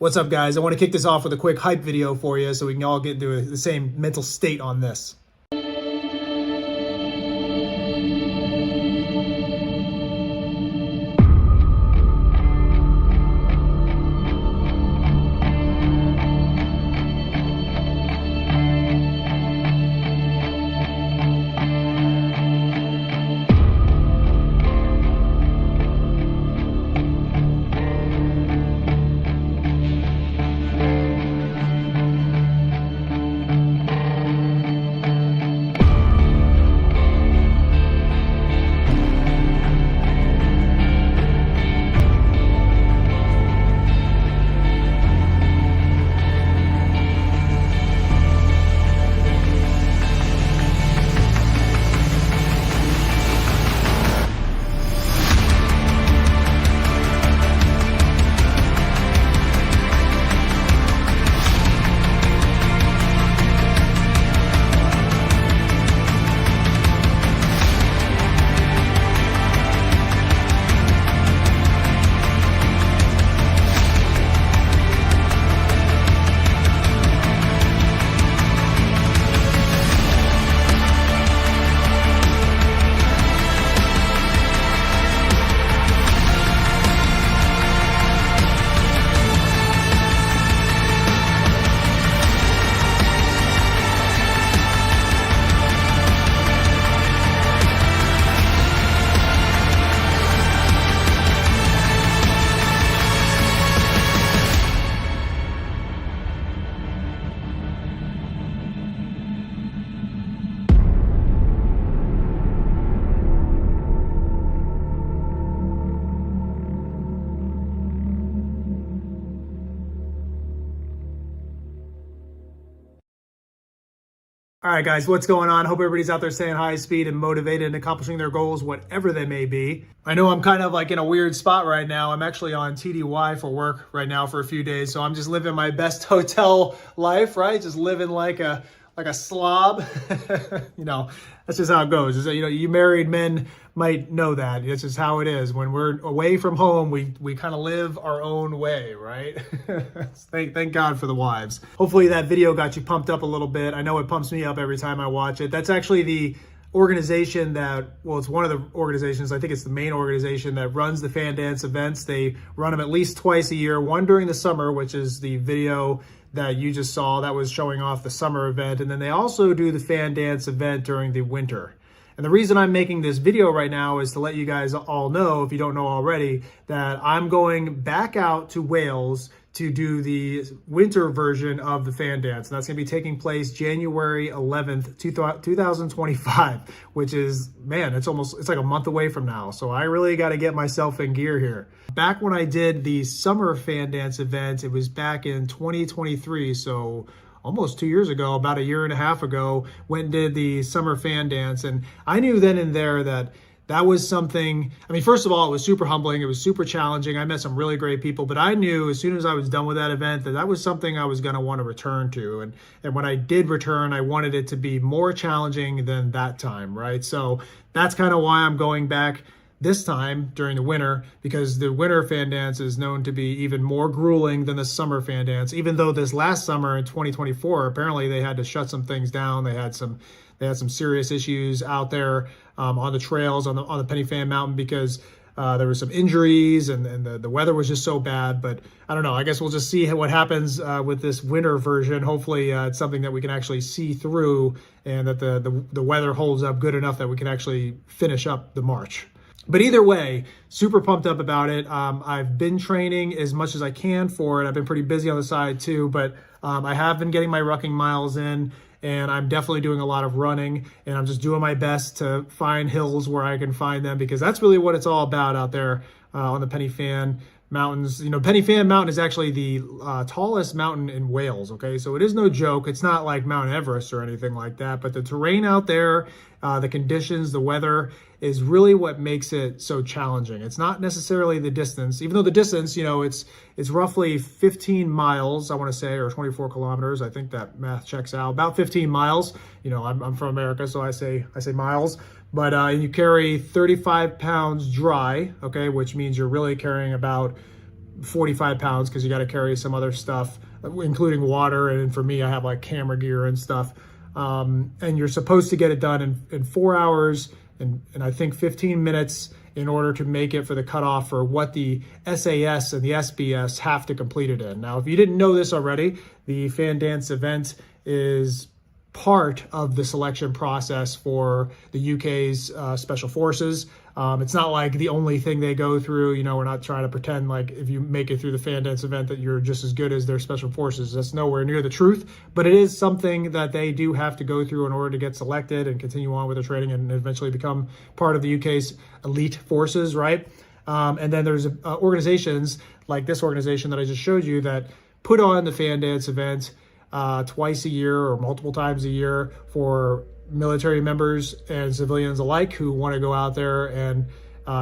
What's up, guys? I want to kick this off with a quick hype video for you so we can all get into the same mental state on this. All right, guys, what's going on? Hope everybody's out there staying high speed and motivated and accomplishing their goals, whatever they may be. I know I'm kind of like in a weird spot right now. I'm actually on TDY for work right now for a few days. So I'm just living my best hotel life, right? Just living like a slob. You know, that's just how it goes. Is that, you know, you married men might know that. That's just how it is. When we're away from home, we kind of live our own way, right? Thank God for the wives. Hopefully that video got you pumped up a little bit. I know it pumps me up every time I watch it. That's actually the organization that, well, it's one of the organizations, I think it's the main organization that runs the fan dance events. They run them at least twice a year, one during the summer, which is the video that you just saw that was showing off the summer event. And then they also do the fan dance event during the winter. And the reason I'm making this video right now is to let you guys all know, if you don't know already, that I'm going back out to Wales to do the winter version of the fan dance. And that's going to be taking place January 11th, 2025, which is, man, it's like a month away from now. So I really got to get myself in gear here. Back when I did the summer fan dance event, it was back in 2023. So almost 2 years ago, about a year and a half ago, went and did the summer fan dance. And I knew then and there that was something, I mean, first of all, it was super humbling. It was super challenging. I met some really great people, but I knew as soon as I was done with that event that was something I was going to want to return to. And when I did return, I wanted it to be more challenging than that time, right? So that's kind of why I'm going back this time during the winter, because the winter fan dance is known to be even more grueling than the summer fan dance. Even though this last summer in 2024, apparently they had to shut some things down. They had some serious issues out there on the trails on the Penny Fan Mountain because there were some injuries and the weather was just so bad. But I don't know. I guess we'll just see what happens with this winter version. Hopefully it's something that we can actually see through and that the weather holds up good enough that we can actually finish up the march. But either way, super pumped up about it. I've been training as much as I can for it. I've been pretty busy on the side too, but I have been getting my rucking miles in, and I'm definitely doing a lot of running, and I'm just doing my best to find hills where I can find them, because that's really what it's all about out there on the Penny Fan Mountains. You know, Penny Fan Mountain is actually the tallest mountain in Wales, okay? So it is no joke. It's not like Mount Everest or anything like that, but the terrain out there, the conditions, the weather is really what makes it so challenging. It's not necessarily the distance, even though the distance, you know, it's roughly 15 miles, I want to say, or 24 kilometers. I think that math checks out. About 15 miles. You know, I'm from America, so I say miles. But you carry 35 pounds dry, okay, which means you're really carrying about 45 pounds because you got to carry some other stuff, including water. And for me, I have like camera gear and stuff. And you're supposed to get it done in 4 hours and I think 15 minutes in order to make it for the cutoff for what the SAS and the SBS have to complete it in. Now, if you didn't know this already, the Fan Dance event is part of the selection process for the UK's Special Forces. It's not like the only thing they go through. You know, we're not trying to pretend like if you make it through the Fan Dance event that you're just as good as their Special Forces. That's nowhere near the truth, but it is something that they do have to go through in order to get selected and continue on with their training and eventually become part of the UK's elite forces, right? And then there's organizations like this organization that I just showed you that put on the Fan Dance event twice a year or multiple times a year for military members and civilians alike who want to go out there and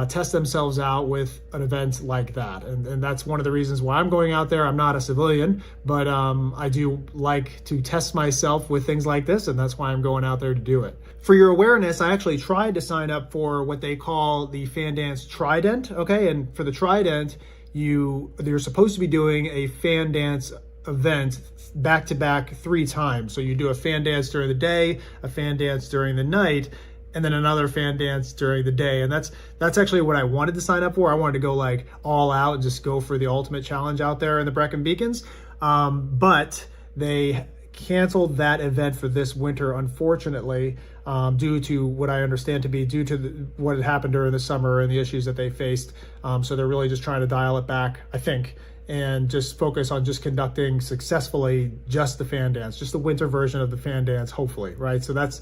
test themselves out with an event like that. And that's one of the reasons why I'm going out there. I'm not a civilian, but I do like to test myself with things like this, and that's why I'm going out there to do it. For your awareness, I actually tried to sign up for what they call the Fan Dance Trident, okay? And for the Trident, you're supposed to be doing a Fan Dance event back-to-back 3 times. So you do a fan dance during the day, a fan dance during the night, and then another fan dance during the day. And that's actually what I wanted to sign up for. I wanted to go like all out and just go for the ultimate challenge out there in the Brecon Beacons. But they canceled that event for this winter, unfortunately, due to what I understand to be due to what had happened during the summer and the issues that they faced. So they're really just trying to dial it back, I think, and just focus on just conducting successfully just the fan dance, just the winter version of the fan dance, hopefully, right? So that's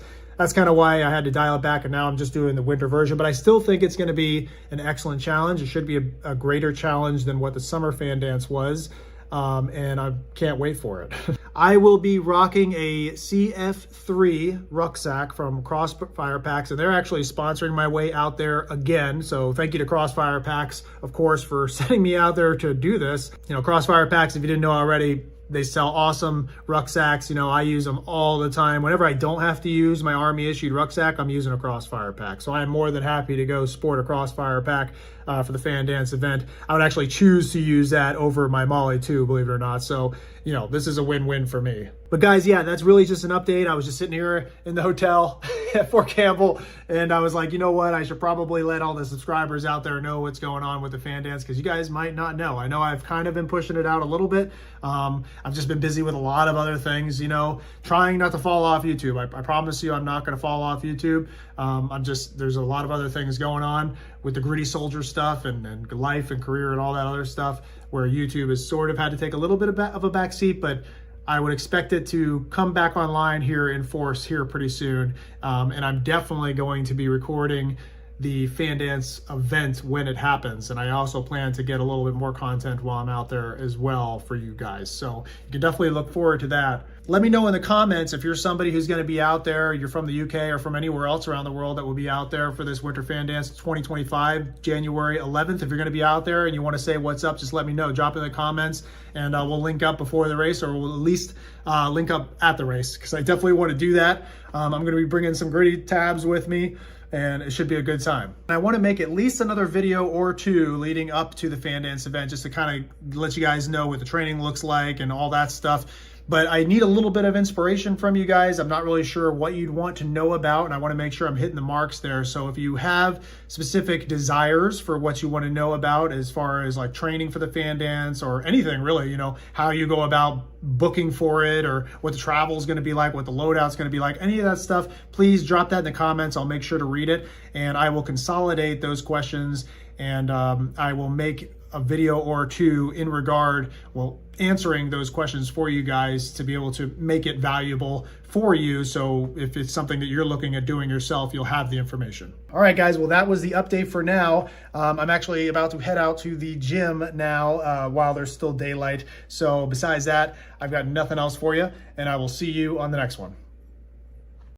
kind of why I had to dial it back, and now I'm just doing the winter version. But I still think it's going to be an excellent challenge. It should be a greater challenge than what the summer fan dance was, and I can't wait for it. I will be rocking a CF3 rucksack from Crossfire Packs, and they're actually sponsoring my way out there again. So thank you to Crossfire Packs, of course, for sending me out there to do this. You know, Crossfire Packs, if you didn't know already, they sell awesome rucksacks. You know, I use them all the time. Whenever I don't have to use my Army issued rucksack, I'm using a Crossfire Pack. So I am more than happy to go sport a Crossfire Pack for the Fan Dance event. I would actually choose to use that over my Molly too, believe it or not. So, you know, this is a win-win for me. But guys, yeah, that's really just an update. I was just sitting here in the hotel at Fort Campbell, and I was like, you know what? I should probably let all the subscribers out there know what's going on with the Fan Dance, because you guys might not know. I know I've kind of been pushing it out a little bit. I've just been busy with a lot of other things, you know, trying not to fall off YouTube. I promise you I'm not going to fall off YouTube. There's a lot of other things going on with the Gritty Soldier stuff and life and career and all that other stuff, where YouTube has sort of had to take a little bit of a back seat, but I would expect it to come back online here in force here pretty soon. And I'm definitely going to be recording the Fan Dance event when it happens. And I also plan to get a little bit more content while I'm out there as well for you guys. So you can definitely look forward to that. Let me know in the comments if you're somebody who's going to be out there, you're from the UK or from anywhere else around the world that will be out there for this Winter Fan Dance 2025, January 11th. If you're going to be out there and you want to say what's up, just let me know. Drop in the comments, and we'll link up before the race, or we'll at least link up at the race, because I definitely want to do that. I'm going to be bringing some gritty tabs with me, and it should be a good time. And I want to make at least another video or 2 leading up to the Fan Dance event, just to kind of let you guys know what the training looks like and all that stuff. But I need a little bit of inspiration from you guys. I'm not really sure what you'd want to know about, and I want to make sure I'm hitting the marks there. So if you have specific desires for what you want to know about as far as like training for the Fan Dance or anything really, you know, how you go about booking for it, or what the travel is going to be like, what the loadout is going to be like, any of that stuff, please drop that in the comments. I'll make sure to read it, and I will consolidate those questions, and I will make a video or 2 in regard, well, answering those questions for you guys to be able to make it valuable for you. So if it's something that you're looking at doing yourself, you'll have the information. All right, guys, well, that was the update for now. I'm actually about to head out to the gym now while there's still daylight. So besides that, I've got nothing else for you, and I will see you on the next one.